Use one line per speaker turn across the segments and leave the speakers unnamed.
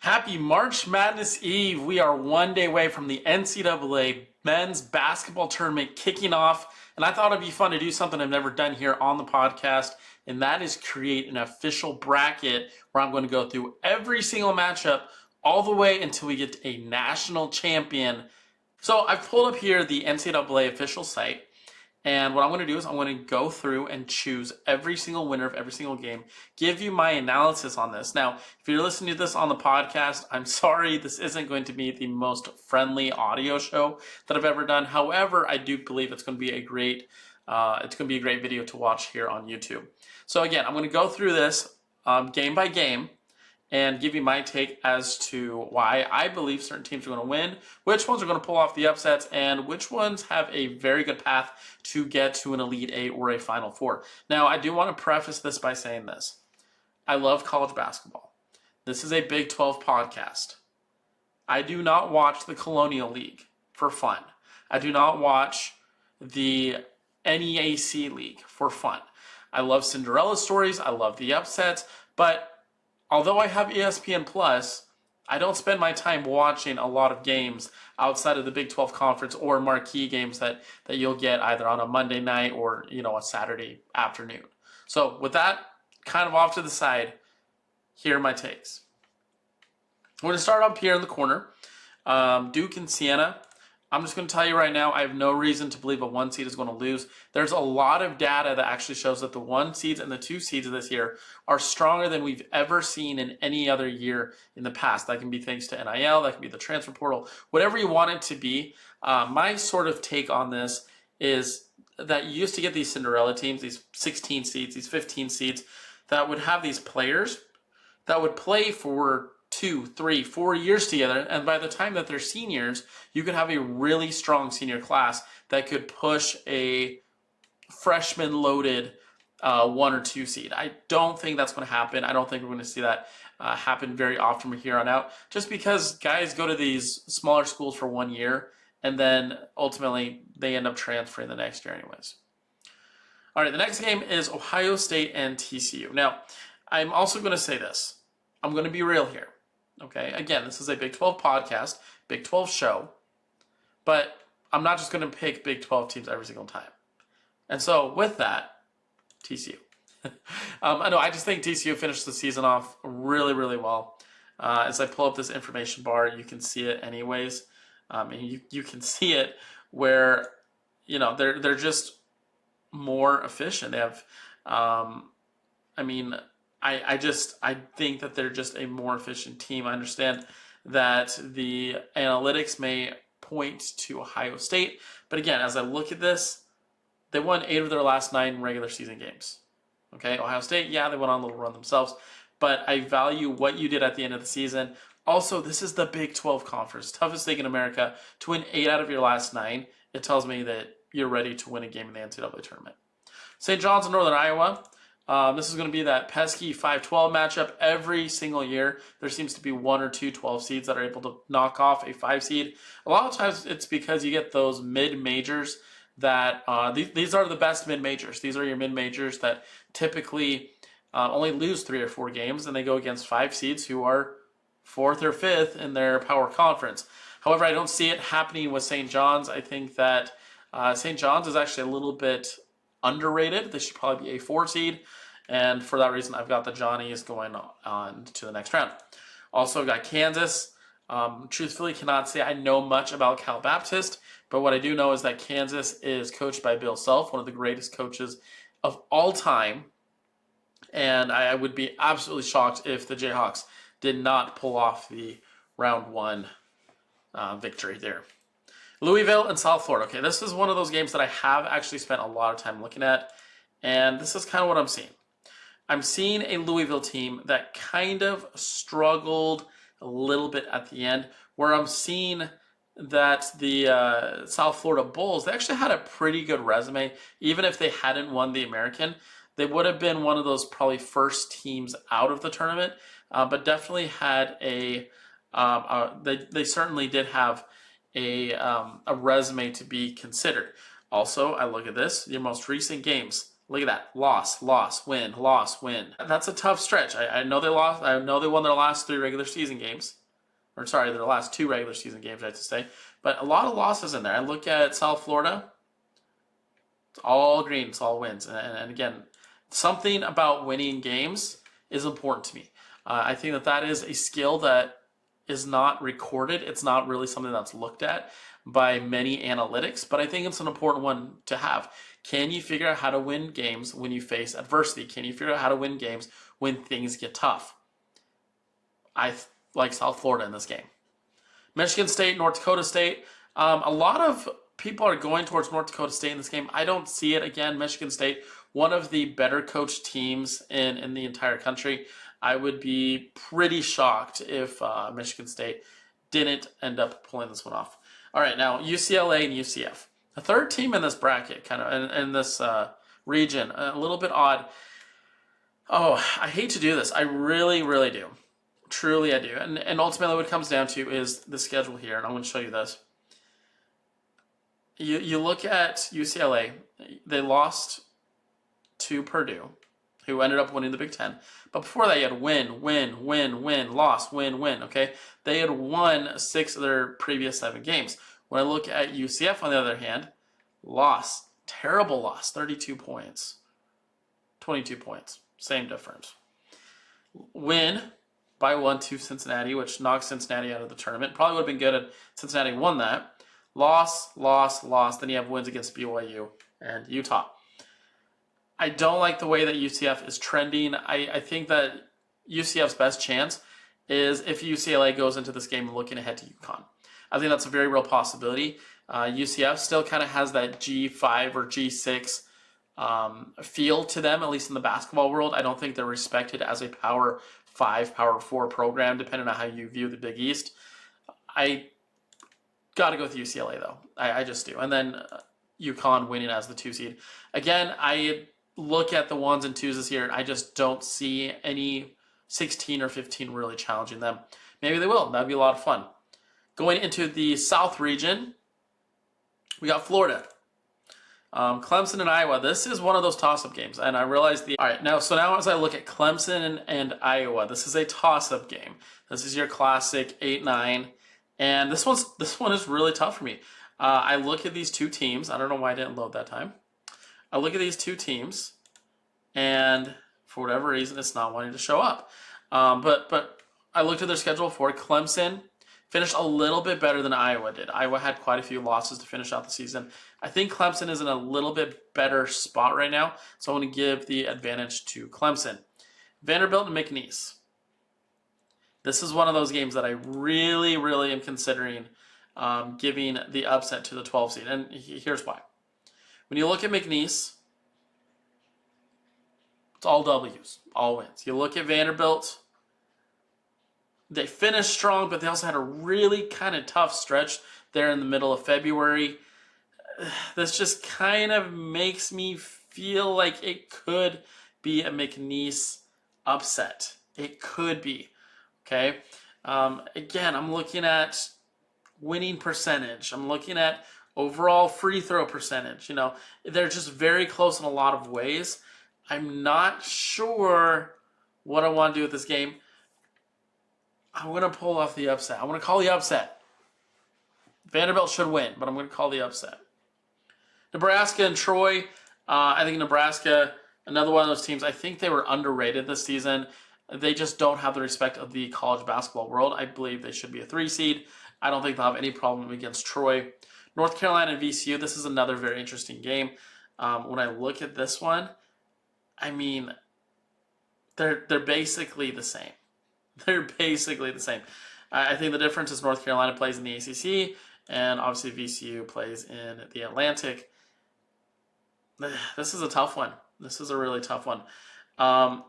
Happy March Madness Eve. We are one day away from the NCAA men's basketball tournament kicking off. And I thought it'd be fun to do something I've never done here on the podcast. And that is create an official bracket where I'm going to go through every single matchup all the way until we get to a national champion. So I've pulled up here the NCAA official site. And what I'm going to do is I'm going to go through and choose every single winner of every single game, give you my analysis on this. Now, if you're listening to this on the podcast, I'm sorry, this isn't going to be the most friendly audio show that I've ever done. However, I do believe it's going to be a great video to watch here on YouTube. So again, I'm going to go through this game by game and give you my take as to why I believe certain teams are going to win, which ones are going to pull off the upsets, and which ones have a very good path to get to an Elite Eight or a Final Four. Now, I do want to preface this by saying this. I love college basketball. This is a Big 12 podcast. I do not watch the Colonial League for fun. I do not watch the NEAC League for fun. I love Cinderella stories. I love the upsets, but although I have ESPN Plus, I don't spend my time watching a lot of games outside of the Big 12 Conference or marquee games that you'll get either on a Monday night or, a Saturday afternoon. So with that kind of off to the side, here are my takes. We're going to start up here in the corner. Duke and Siena. I'm just going to tell you right now, I have no reason to believe a 1 seed is going to lose. There's a lot of data that actually shows that the 1 seeds and the 2 seeds of this year are stronger than we've ever seen in any other year in the past. That can be thanks to NIL, that can be the transfer portal, whatever you want it to be. My sort of take on this is that you used to get these Cinderella teams, these 16 seeds, these 15 seeds, that would have these players that would play for 2, 3, 4 years together, and by the time that they're seniors, you could have a really strong senior class that could push a freshman-loaded 1 or 2 seed. I don't think that's going to happen. I don't think we're going to see that happen very often from here on out, just because guys go to these smaller schools for 1 year, and then ultimately they end up transferring the next year anyways. All right, the next game is Ohio State and TCU. Now, I'm also going to say this. I'm going to be real here. Okay, again, this is a Big 12 podcast, Big 12 show, but I'm not just going to pick Big 12 teams every single time. And so with that, TCU. I just think TCU finished the season off really, really well. As I pull up this information bar, you can see it anyways. And you can see it where, they're just more efficient. They have, I think that they're just a more efficient team. I understand that the analytics may point to Ohio State, but again, as I look at this, they won 8 of their last 9 regular season games. Okay, Ohio State, yeah, they went on a little run themselves, but I value what you did at the end of the season. Also, this is the Big 12 Conference, toughest league in America. To win 8 out of your last 9, it tells me that you're ready to win a game in the NCAA tournament. St. John's in Northern Iowa. This is going to be that pesky 5-12 matchup every single year. There seems to be 1 or 2 12 seeds that are able to knock off a 5 seed. A lot of times it's because you get those mid-majors that these are the best mid-majors. These are your mid-majors that typically only lose 3 or 4 games, and they go against 5 seeds who are 4th or 5th in their power conference. However, I don't see it happening with St. John's. I think that St. John's is actually a little bit underrated. They should probably be a 4 seed. And for that reason, I've got the Johnnies going on to the next round. Also got Kansas. Truthfully, cannot say I know much about Cal Baptist, but what I do know is that Kansas is coached by Bill Self, one of the greatest coaches of all time. And I would be absolutely shocked if the Jayhawks did not pull off the round 1 victory there. Louisville and South Florida. Okay, this is one of those games that I have actually spent a lot of time looking at, and this is kind of what I'm seeing. I'm seeing a Louisville team that kind of struggled a little bit at the end, where I'm seeing that the South Florida Bulls, they actually had a pretty good resume. Even if they hadn't won the American, they would have been one of those probably first teams out of the tournament, but definitely had they certainly did have a resume to be considered. Also, I look at this, your most recent games, Look at that. Loss, loss, win, loss, win. That's a tough stretch. I know they lost. I know they won their last 3 regular season games. Or sorry, their last 2 regular season games, I have to say. But a lot of losses in there. I look at South Florida. It's all green. It's all wins. And again, something about winning games is important to me. I think that is a skill that is not recorded. It's not really something that's looked at by many analytics, but I think it's an important one to have. Can you figure out how to win games when you face adversity? Can you figure out how to win games when things get tough? I like South Florida in this game. Michigan State, North Dakota State. A lot of people are going towards North Dakota State in this game. I don't see it. Again, Michigan State, one of the better coached teams in the entire country. I would be pretty shocked if Michigan State didn't end up pulling this one off. All right, now UCLA and UCF. The third team in this bracket, kind of in this region, a little bit odd. Oh, I hate to do this. I really, really do. Truly, I do. And ultimately what it comes down to is the schedule here, and I'm going to show you this. You look at UCLA. They lost to Purdue, who ended up winning the Big Ten. But before that, you had win, win, win, win, loss, win, win, okay? They had won 6 of their previous 7 games. When I look at UCF, on the other hand, loss, terrible loss, 32 points, 22 points, same difference. Win by 1 to Cincinnati, which knocked Cincinnati out of the tournament. Probably would have been good if Cincinnati won that. Loss, loss, loss. Then you have wins against BYU and Utah. I don't like the way that UCF is trending. I think that UCF's best chance is if UCLA goes into this game looking ahead to UConn. I think that's a very real possibility. UCF still kind of has that G5 or G6 feel to them, at least in the basketball world. I don't think they're respected as a Power 5, Power 4 program, depending on how you view the Big East. I got to go with UCLA, though. I just do. And then UConn winning as the 2 seed. Again, I look at the 1s and 2s this year, and I just don't see any 16 or 15 really challenging them. Maybe they will. That'd be a lot of fun. Going into the South region, we got Florida. Clemson and Iowa. This is one of those toss-up games, and I realize all right, now as I look at Clemson and Iowa, this is a toss-up game. This is your classic 8-9, and this one is really tough for me. I look at these 2 teams. I don't know why I didn't load that time. I look at these 2 teams, and for whatever reason, it's not wanting to show up. But I looked at their schedule for Clemson. Finished a little bit better than Iowa did. Iowa had quite a few losses to finish out the season. I think Clemson is in a little bit better spot right now, so I want to give the advantage to Clemson. Vanderbilt and McNeese. This is one of those games that I really, really am considering giving the upset to the 12 seed, and here's why. When you look at McNeese, it's all W's, all wins. You look at Vanderbilt, they finished strong, but they also had a really kind of tough stretch there in the middle of February. This just kind of makes me feel like it could be a McNeese upset. It could be, okay? Again, I'm looking at winning percentage. I'm looking at overall free throw percentage. You know, they're just very close in a lot of ways. I'm not sure what I want to do with this game. I'm going to pull off the upset. I'm going to call the upset. Vanderbilt should win, but I'm going to call the upset. Nebraska and Troy. I think Nebraska, another one of those teams, I think they were underrated this season. They just don't have the respect of the college basketball world. I believe they should be a 3 seed. I don't think they'll have any problem against Troy. North Carolina and VCU. This is another very interesting game. When I look at this one, I mean, they're basically the same. They're basically the same. I think the difference is North Carolina plays in the ACC, and obviously VCU plays in the Atlantic. This is a tough one. This is a really tough one. I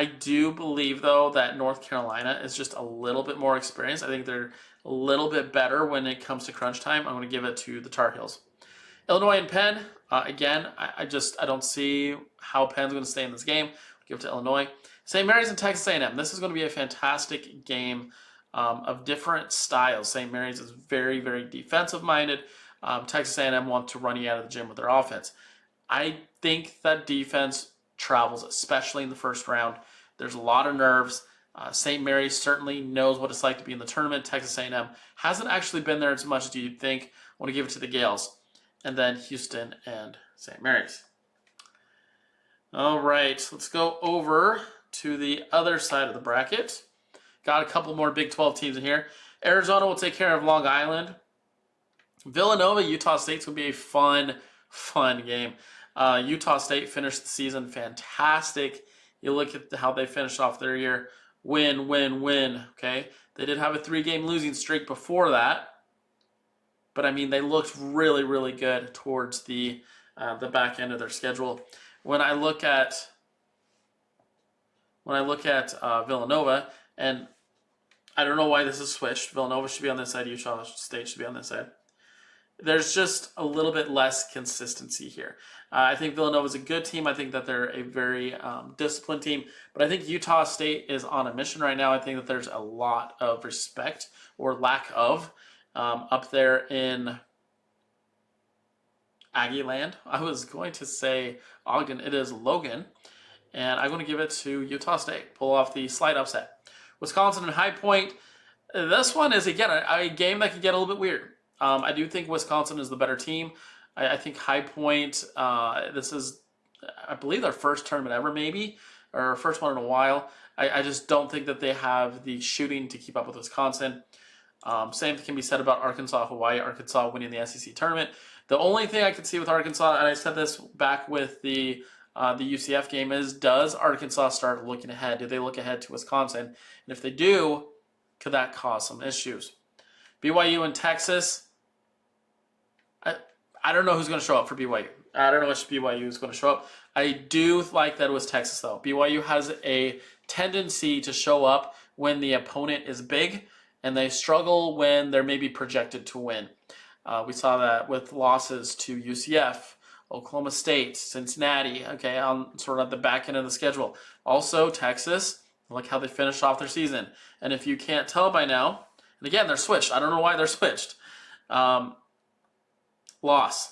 do believe, though, that North Carolina is just a little bit more experienced. I think they're a little bit better when it comes to crunch time. I'm going to give it to the Tar Heels. Illinois and Penn. Again, I don't see how Penn's going to stay in this game. I'll give it to Illinois. St. Mary's and Texas A&M. This is going to be a fantastic game of different styles. St. Mary's is very, very defensive-minded. Texas A&M wants to run you out of the gym with their offense. I think that defense travels, especially in the first round. There's a lot of nerves. St. Mary's certainly knows what it's like to be in the tournament. Texas A&M hasn't actually been there as much as you'd think. I want to give it to the Gales. And then Houston and St. Mary's. All right, let's go over to the other side of the bracket. Got a couple more Big 12 teams in here. Arizona will take care of Long Island. Villanova, Utah State's going to be a fun game. Utah State finished the season fantastic. You look at how they finished off their year. Win, win, win. Okay, they did have a 3-game losing streak before that, but I mean they looked really, really good towards the back end of their schedule. When I look at Villanova, and I don't know why this is switched. Villanova should be on this side. Utah State should be on this side. There's just a little bit less consistency here. I think Villanova is a good team. I think that they're a very disciplined team. But I think Utah State is on a mission right now. I think that there's a lot of respect or lack of up there in Aggie land. I was going to say Ogden. It is Logan. And I'm going to give it to Utah State. Pull off the slight upset. Wisconsin and High Point. This one is, again, a game that can get a little bit weird. I do think Wisconsin is the better team. I think High Point, this is, I believe, their first tournament ever, maybe, or first one in a while. I just don't think that they have the shooting to keep up with Wisconsin. Same can be said about Arkansas, Hawaii. Arkansas winning the SEC tournament. The only thing I could see with Arkansas, and I said this back with the UCF game, is does Arkansas start looking ahead? Do they look ahead to Wisconsin? And if they do, could that cause some issues? BYU and Texas. I don't know who's going to show up for BYU. I don't know which BYU is going to show up. I do like that it was Texas, though. BYU has a tendency to show up when the opponent is big, and they struggle when they're maybe projected to win. We saw that with losses to UCF, Oklahoma State, Cincinnati, okay, on sort of the back end of the schedule. Also, Texas, look how they finished off their season. And if you can't tell by now, and again, they're switched. I don't know why they're switched. Loss,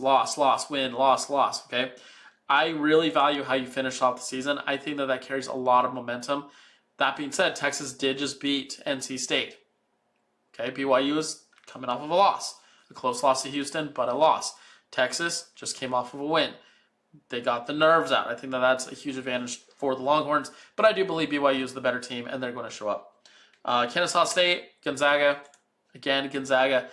win, loss, okay? I really value how you finish off the season. I think that carries a lot of momentum. That being said, Texas did just beat NC State. Okay, BYU is coming off of a loss. A close loss to Houston, but a loss. Texas just came off of a win. They got the nerves out. I think that that's a huge advantage for the Longhorns, but I do believe BYU is the better team, and they're going to show up. Kennesaw State, Gonzaga. Again, Gonzaga.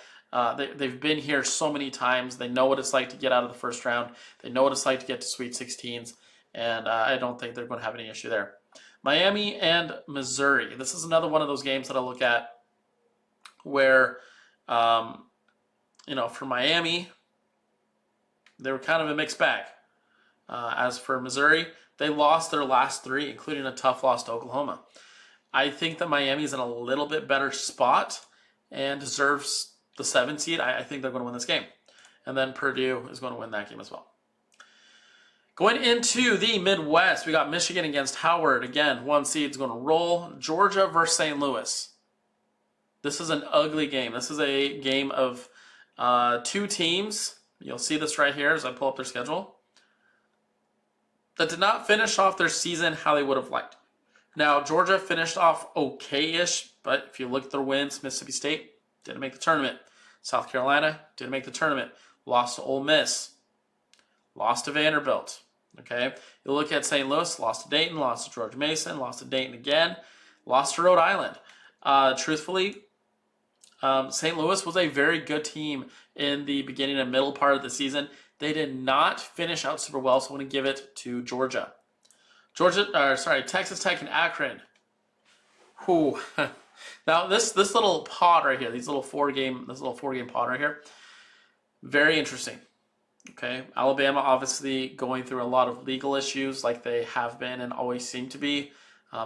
They've been here so many times. They know what it's like to get out of the first round. They know what it's like to get to Sweet 16s, and I don't think they're going to have any issue there. Miami and Missouri. This is another one of those games that I look at where, for Miami, they were kind of a mixed bag. As for Missouri, they lost their last 3, including a tough loss to Oklahoma. I think that Miami's in a little bit better spot and deserves the 7 seed. I think they're going to win this game. And then Purdue is going to win that game as well. Going into the Midwest, we got Michigan against Howard. Again, 1 seed is going to roll. Georgia versus St. Louis. This is an ugly game. This is a game of 2 teams. You'll see this right here as I pull up their schedule. That did not finish off their season how they would have liked. Now, Georgia finished off okay-ish, but if you look at their wins, Mississippi State didn't make the tournament. South Carolina didn't make the tournament. Lost to Ole Miss. Lost to Vanderbilt. Okay? You look at St. Louis, lost to Dayton, lost to George Mason, lost to Dayton again, lost to Rhode Island. Truthfully, St. Louis was a very good team in the beginning and middle part of the season. They did not finish out super well, so I'm going to give it to Georgia. Texas Tech and Akron. Whew. Now this little pod right here, this little 4-game pod right here, very interesting. Okay, Alabama obviously going through a lot of legal issues, like they have been and always seem to be.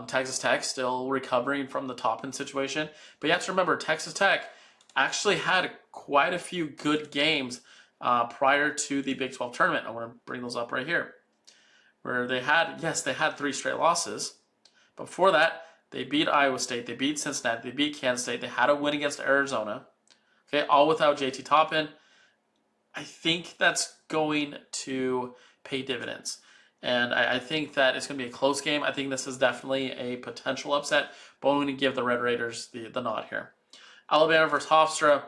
Texas Tech still recovering from the Toppin situation, but you have to remember Texas Tech actually had quite a few good games prior to the Big 12 tournament. I want to bring those up right here, where they had 3 straight losses. Before that, they beat Iowa State, they beat Cincinnati, they beat Kansas State, they had a win against Arizona. Okay, all without JT Toppin. I think that's going to pay dividends. And I think that it's going to be a close game. I think this is definitely a potential upset, but I'm going to give the Red Raiders the nod here. Alabama versus Hofstra.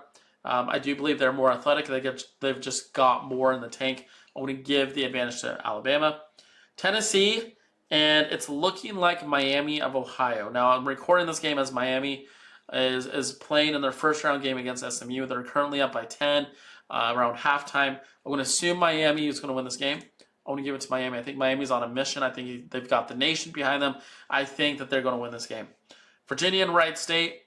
I do believe they're more athletic. They've just got more in the tank. I'm going to give the advantage to Alabama. Tennessee, and it's looking like Miami of Ohio. Now, I'm recording this game as Miami is playing in their first round game against SMU. They're currently up by 10 around halftime. I'm going to assume Miami is going to win this game. I want to give it to Miami. I think Miami's on a mission. I think they've got the nation behind them. I think that they're going to win this game. Virginia and Wright State,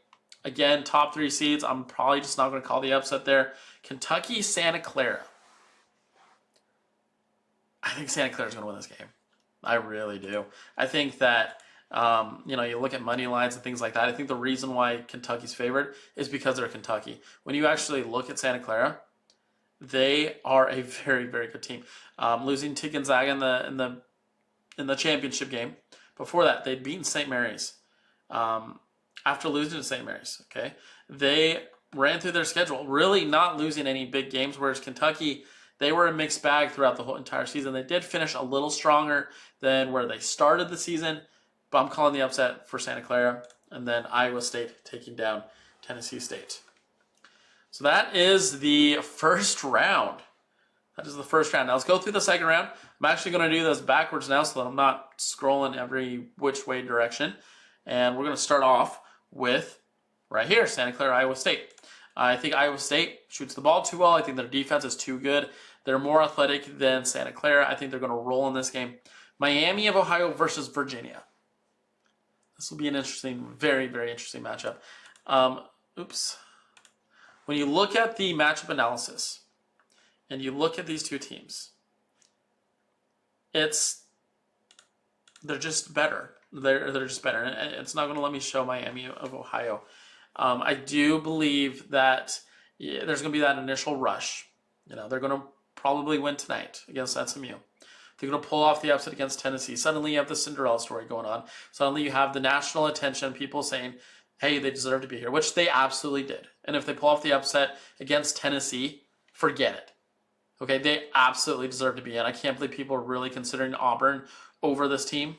again, top 3 seeds. I'm probably just not going to call the upset there. Kentucky, Santa Clara. I think Santa Clara's going to win this game. I really do. I think that, you look at money lines and things like that. I think the reason why Kentucky's favored is because they're Kentucky. When you actually look at Santa Clara, they are a very, very good team. Losing to Gonzaga in the championship game. Before that, they'd beaten St. Mary's. After losing to St. Mary's, okay, they ran through their schedule, really not losing any big games. Whereas Kentucky, they were a mixed bag throughout the whole entire season. They did finish a little stronger than where they started the season, but I'm calling the upset for Santa Clara, and then Iowa State taking down Tennessee State. So that is the first round. Now let's go through the second round. I'm actually going to do this backwards now so that I'm not scrolling every which way direction. And we're going to start off with right here, Santa Clara, Iowa State. I think Iowa State shoots the ball too well. I think their defense is too good. They're more athletic than Santa Clara. I think they're going to roll in this game. Miami of Ohio versus Virginia. This will be an interesting, very, very interesting matchup. When you look at the matchup analysis and you look at these two teams, they're just better. They're just better. And it's not going to let me show Miami of Ohio. I do believe that there's going to be that initial rush. They're going to probably win tonight against SMU. They're going to pull off the upset against Tennessee. Suddenly you have the Cinderella story going on. Suddenly you have the national attention, people saying, hey, they deserve to be here, which they absolutely did. And if they pull off the upset against Tennessee, forget it. Okay, they absolutely deserve to be in. I can't believe people are really considering Auburn over this team,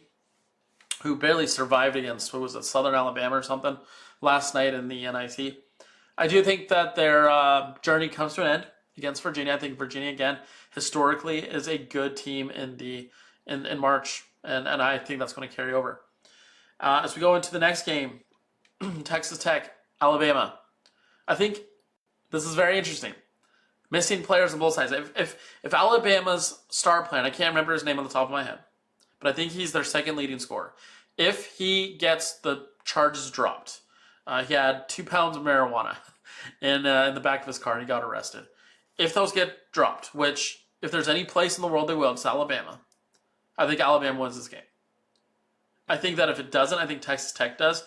who barely survived against, what was it, Southern Alabama or something last night in the NIT. I do think that their journey comes to an end against Virginia. I think Virginia, again, historically is a good team in March, and I think that's going to carry over. As we go into the next game, Texas Tech, Alabama. I think this is very interesting. Missing players on both sides. If Alabama's star player, and I can't remember his name on the top of my head, but I think he's their second leading scorer. If he gets the charges dropped, he had 2 pounds of marijuana in the back of his car and he got arrested. If those get dropped, which if there's any place in the world they will, it's Alabama. I think Alabama wins this game. I think that if it doesn't, I think Texas Tech does.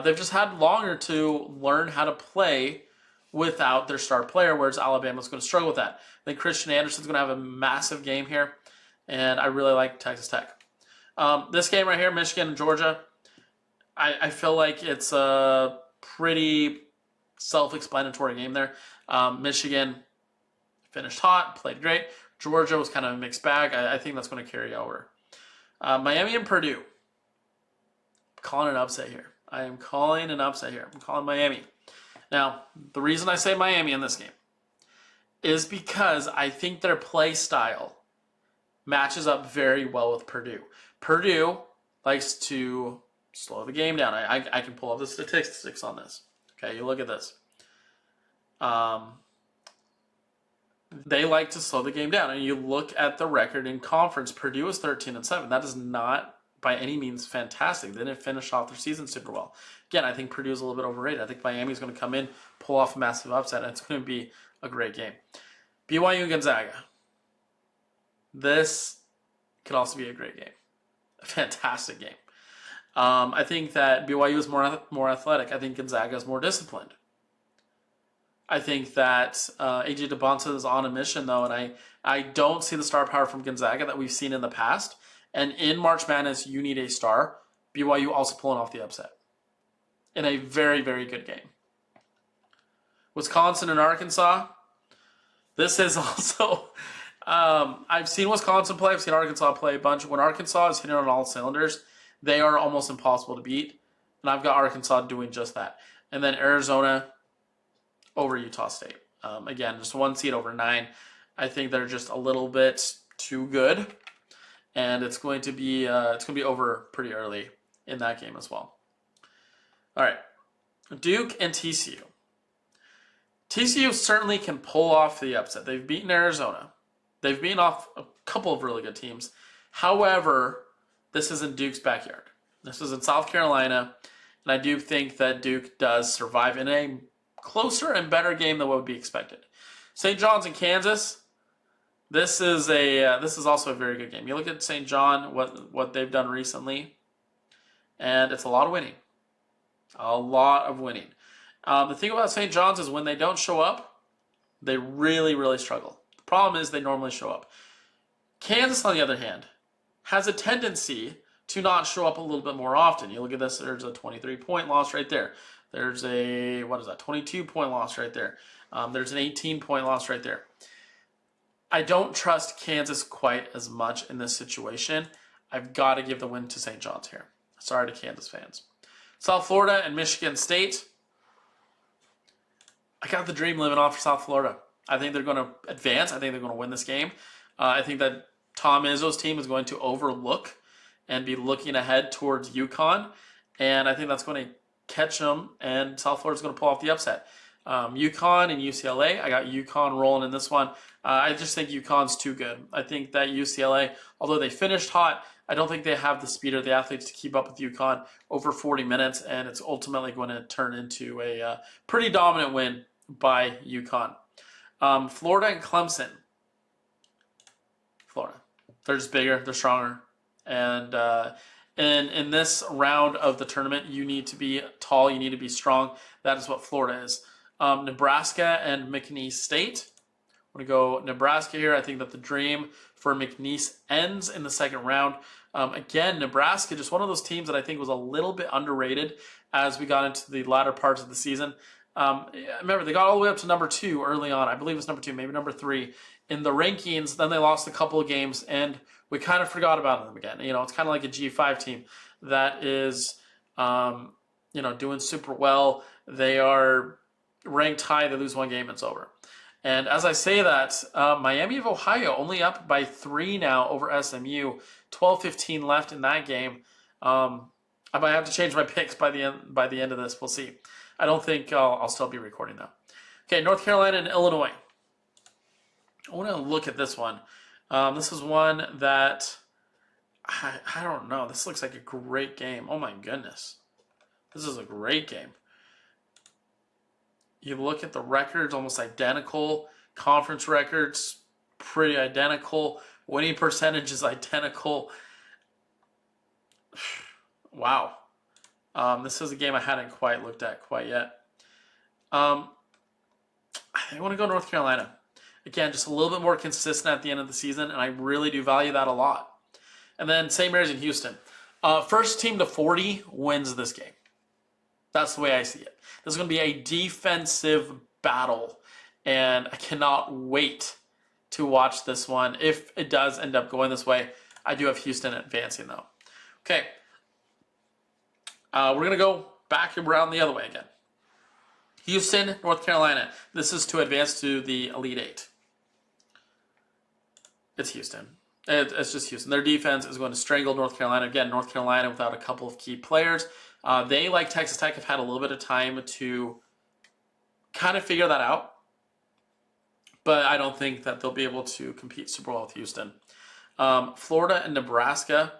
They've just had longer to learn how to play without their star player, whereas Alabama's going to struggle with that. I think Christian Anderson's going to have a massive game here, and I really like Texas Tech. This game right here, Michigan and Georgia, I feel like it's a pretty self-explanatory game there. Michigan finished hot, played great. Georgia was kind of a mixed bag. I think that's going to carry over. Miami and Purdue. I'm calling an upset here. I am calling an upset here. I'm calling Miami. Now, the reason I say Miami in this game is because I think their play style matches up very well with Purdue. Purdue likes to slow the game down. I can pull up the statistics on this. Okay, you look at this. They like to slow the game down. And you look at the record in conference, Purdue is 13-7. That is not by any means fantastic. They didn't finish off their season super well. Again, I think Purdue is a little bit overrated. I think Miami is going to come in, pull off a massive upset, and it's going to be a great game. BYU and Gonzaga. This could also be a great game. A fantastic game. I think that BYU is more athletic. I think Gonzaga is more disciplined. I think that A.J. DeBonta is on a mission, though, and I don't see the star power from Gonzaga that we've seen in the past. And in March Madness, you need a star. BYU also pulling off the upset in a very, very good game. Wisconsin and Arkansas. This is also, I've seen Wisconsin play. I've seen Arkansas play a bunch. When Arkansas is hitting on all cylinders, they are almost impossible to beat. And I've got Arkansas doing just that. And then Arizona over Utah State. Again, just 1 seed over 9. I think they're just a little bit too good, and it's going to be over pretty early in that game as well. All right, Duke and TCU. TCU certainly can pull off the upset. They've beaten Arizona. They've beaten off a couple of really good teams. However, this is in Duke's backyard. This is in South Carolina, and I do think that Duke does survive in a closer and better game than what would be expected. St. John's in Kansas. This is also a very good game. You look at St. John, what they've done recently, and it's a lot of winning. A lot of winning. The thing about St. John's is when they don't show up, they really, really struggle. The problem is they normally show up. Kansas, on the other hand, has a tendency to not show up a little bit more often. You look at this, there's a 23-point loss right there. There's a, 22-point loss right there. There's an 18-point loss right there. I don't trust Kansas quite as much in this situation. I've got to give the win to St. John's here. Sorry to Kansas fans. South Florida and Michigan State. I got the dream living on for South Florida. I think they're going to advance. I think they're going to win this game. I think that Tom Izzo's team is going to overlook and be looking ahead towards UConn. And I think that's going to catch them, and South Florida's going to pull off the upset. UConn and UCLA. I got UConn rolling in this one. I just think UConn's too good. I think that UCLA, although they finished hot, I don't think they have the speed or the athletes to keep up with UConn over 40 minutes, and it's ultimately going to turn into a pretty dominant win by UConn. Florida and Clemson. Florida. They're just bigger. They're stronger. And in this round of the tournament, you need to be tall. You need to be strong. That is what Florida is. Nebraska and McNeese State. I'm going to go Nebraska here. I think that the dream for McNeese ends in the second round. Again, Nebraska, just one of those teams that I think was a little bit underrated as we got into the latter parts of the season. Remember, they got all the way up to number 2 early on. I believe it was number 2, maybe number 3 in the rankings. Then they lost a couple of games, and we kind of forgot about them again. You know, it's kind of like a G5 team that is, doing super well. They are ranked high. They lose one game, it's over. And as I say that, Miami of Ohio only up by 3 now over SMU. 12-15 left in that game. I might have to change my picks by the end of this. We'll see. I don't think I'll still be recording though. Okay, North Carolina and Illinois. I want to look at this one. This is one that I don't know. This looks like a great game. Oh my goodness, this is a great game. You look at the records, almost identical. Conference records, pretty identical. Winning percentage is identical. Wow. This is a game I hadn't quite looked at quite yet. I want to go North Carolina. Again, just a little bit more consistent at the end of the season, and I really do value that a lot. And then St. Mary's in Houston. First team to 40 wins this game. That's the way I see it. This is going to be a defensive battle, and I cannot wait to watch this one. If it does end up going this way, I do have Houston advancing, though. Okay. We're going to go back around the other way again. Houston, North Carolina. This is to advance to the Elite Eight. It's Houston. It's just Houston. Their defense is going to strangle North Carolina. Again, North Carolina without a couple of key players. They, like Texas Tech, have had a little bit of time to kind of figure that out. But I don't think that they'll be able to compete super well with Houston. Florida and Nebraska.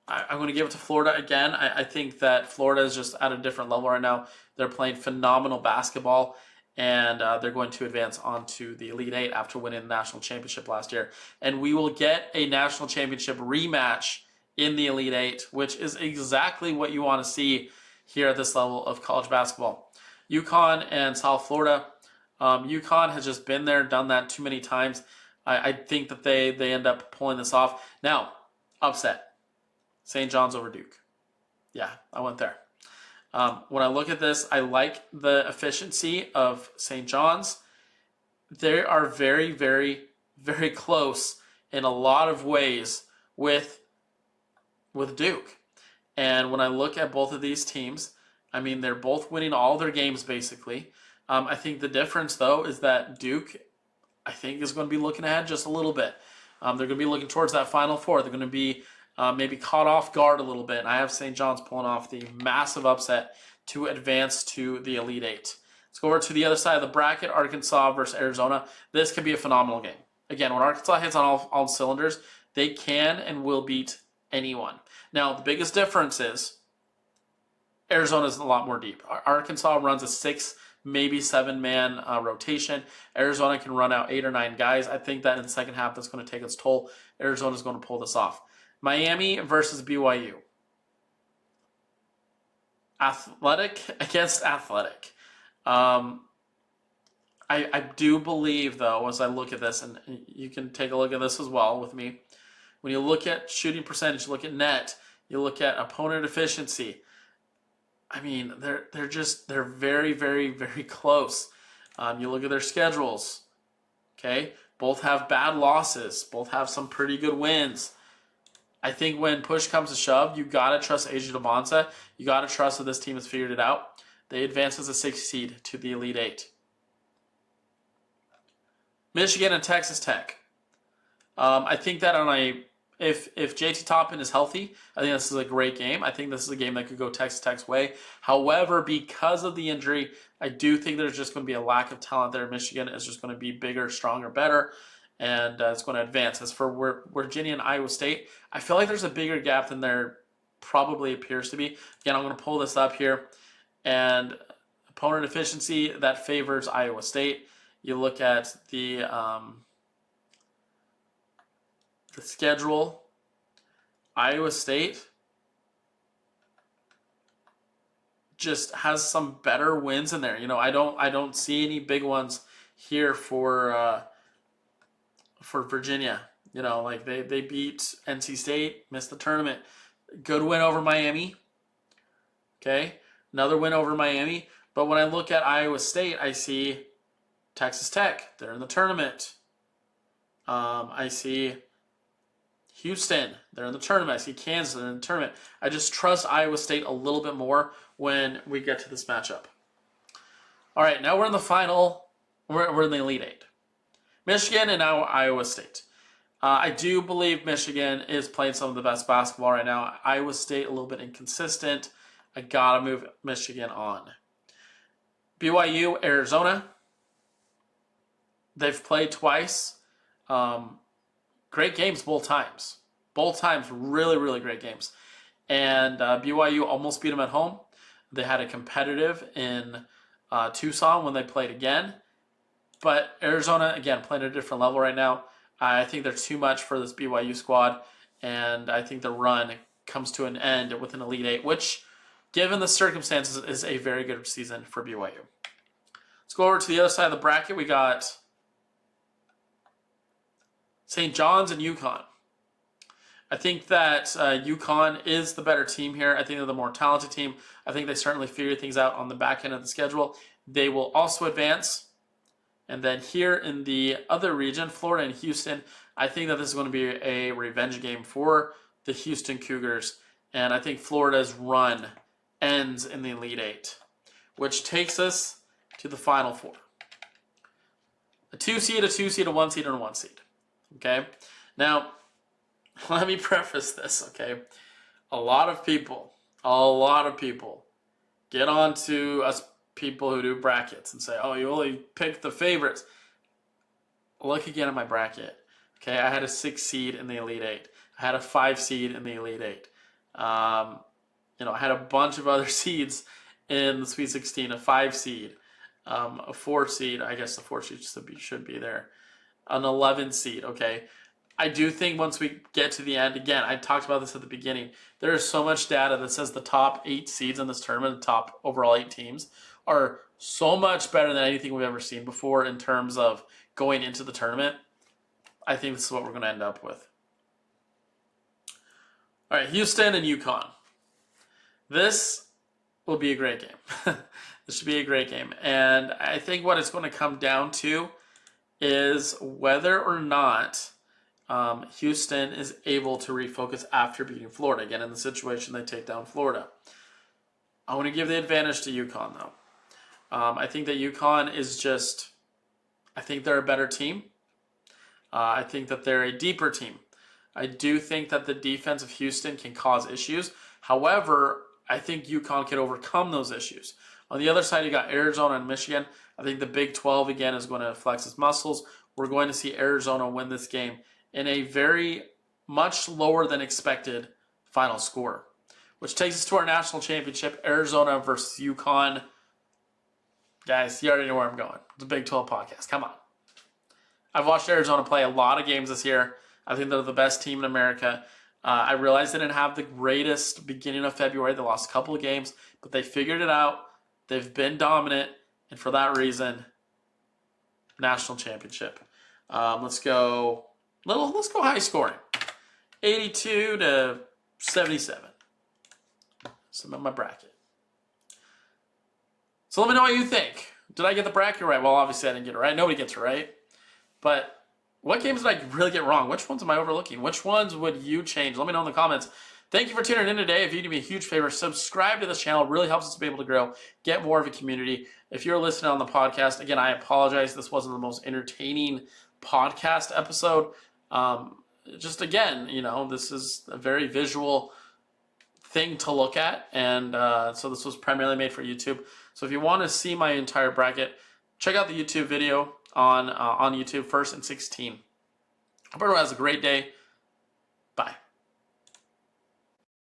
I'm going to give it to Florida again. I think that Florida is just at a different level right now. They're playing phenomenal basketball, and they're going to advance onto the Elite Eight after winning the national championship last year. And we will get a national championship rematch in the Elite Eight, which is exactly what you want to see here at this level of college basketball. UConn and South Florida. UConn has just been there, done that too many times. I think that they end up pulling this off. Now, upset. St. John's over Duke. Yeah, I went there. When I look at this, I like the efficiency of St. John's. They are very, very, very close in a lot of ways with Duke. And when I look at both of these teams, I mean, they're both winning all their games basically. I think the difference, though, is that Duke, I think, is going to be looking ahead just a little bit. They're going to be looking towards that Final Four. They're going to be maybe caught off guard a little bit. And I have St. John's pulling off the massive upset to advance to the Elite Eight. Let's go over to the other side of the bracket, Arkansas versus Arizona. This could be a phenomenal game. Again, when Arkansas hits on all cylinders, they can and will beat anyone. Now, the biggest difference is Arizona is a lot more deep. Arkansas runs a 6, maybe 7-man rotation. Arizona can run out 8 or 9 guys. I think that in the second half, that's going to take its toll. Arizona is going to pull this off. Miami versus BYU. Athletic against athletic. I do believe, though, as I look at this, and you can take a look at this as well with me, when you look at shooting percentage, you look at net, you look at opponent efficiency, I mean, they're very, very, very close. You look at their schedules, okay? Both have bad losses. Both have some pretty good wins. I think when push comes to shove, you got to trust Asia DeMonza. You got to trust that this team has figured it out. They advance as a 6th seed to the Elite Eight. Michigan and Texas Tech. I think that if JT Toppin is healthy, I think this is a great game. I think this is a game that could go Texas Tech's way. However, because of the injury, I do think there's just going to be a lack of talent there. Michigan is just going to be bigger, stronger, better, and it's going to advance. As for Virginia and Iowa State, I feel like there's a bigger gap than there probably appears to be. Again, I'm going to pull this up here. And opponent efficiency, that favors Iowa State. You look at the schedule. Iowa State just has some better wins in there. You know, I don't see any big ones here for Virginia. You know, like they beat NC State, missed the tournament. Good win over Miami. Okay, another win over Miami. But when I look at Iowa State, I see Texas Tech. They're in the tournament. I see Houston. They're in the tournament. I see Kansas. They're in the tournament. I just trust Iowa State a little bit more when we get to this matchup. All right, now we're in the final. We're in the Elite Eight. Michigan and now Iowa State. I do believe Michigan is playing some of the best basketball right now. Iowa State a little bit inconsistent. I got to move Michigan on. BYU, Arizona. They've played twice. Great games both times. Both times really, really great games. And BYU almost beat them at home. They had a competitive in Tucson when they played again. But Arizona, again, playing at a different level right now. I think they're too much for this BYU squad. And I think the run comes to an end with an Elite Eight, which, given the circumstances, is a very good season for BYU. Let's go over to the other side of the bracket. We got St. John's and UConn. I think that UConn is the better team here. I think they're the more talented team. I think they certainly figured things out on the back end of the schedule. They will also advance. And then here in the other region, Florida and Houston, I think that this is going to be a revenge game for the Houston Cougars. And I think Florida's run ends in the Elite Eight, which takes us to the Final Four. A 2 seed, a 2 seed, a 1 seed, and a 1 seed. Okay? Now, let me preface this, okay? A lot of people get on to us people who do brackets and say, oh, you only pick the favorites. Look again at my bracket. Okay, I had a 6 seed in the Elite Eight. I had a 5 seed in the Elite Eight. I had a bunch of other seeds in the Sweet 16, a 5 seed, a 4 seed. I guess the 4 seed should be there. An 11 seed, okay? I do think once we get to the end, again, I talked about this at the beginning, there is so much data that says the top 8 seeds in this tournament, the top overall 8 teams, are so much better than anything we've ever seen before in terms of going into the tournament. I think this is what we're going to end up with. All right, Houston and UConn. This will be a great game. This should be a great game. And I think what it's going to come down to is whether or not Houston is able to refocus after beating Florida. Again, in the situation they take down Florida. I want to give the advantage to UConn, though. I think that UConn is just, I think they're a better team. I think that they're a deeper team. I do think that the defense of Houston can cause issues. However, I think UConn can overcome those issues. On the other side, you got Arizona and Michigan. I think the Big 12, again, is going to flex its muscles. We're going to see Arizona win this game in a very much lower than expected final score, which takes us to our national championship, Arizona versus UConn. Guys, you already know where I'm going. It's a Big 12 podcast. Come on. I've watched Arizona play a lot of games this year. I think they're the best team in America. I realized they didn't have the greatest beginning of February. They lost a couple of games, but they figured it out. They've been dominant, and for that reason, national championship. Let's go high scoring. 82 to 77. Submit my bracket. So let me know what you think. Did I get the bracket right? Well, obviously I didn't get it right. Nobody gets it right. But what games did I really get wrong? Which ones am I overlooking? Which ones would you change? Let me know in the comments. Thank you for tuning in today. If you do me a huge favor, subscribe to this channel. It really helps us to be able to grow, get more of a community. If you're listening on the podcast, again, I apologize. This wasn't the most entertaining podcast episode. Just again, this is a very visual thing to look at. And so this was primarily made for YouTube. So if you want to see my entire bracket, check out the YouTube video on YouTube, 1st and 16. Hope everyone has a great day.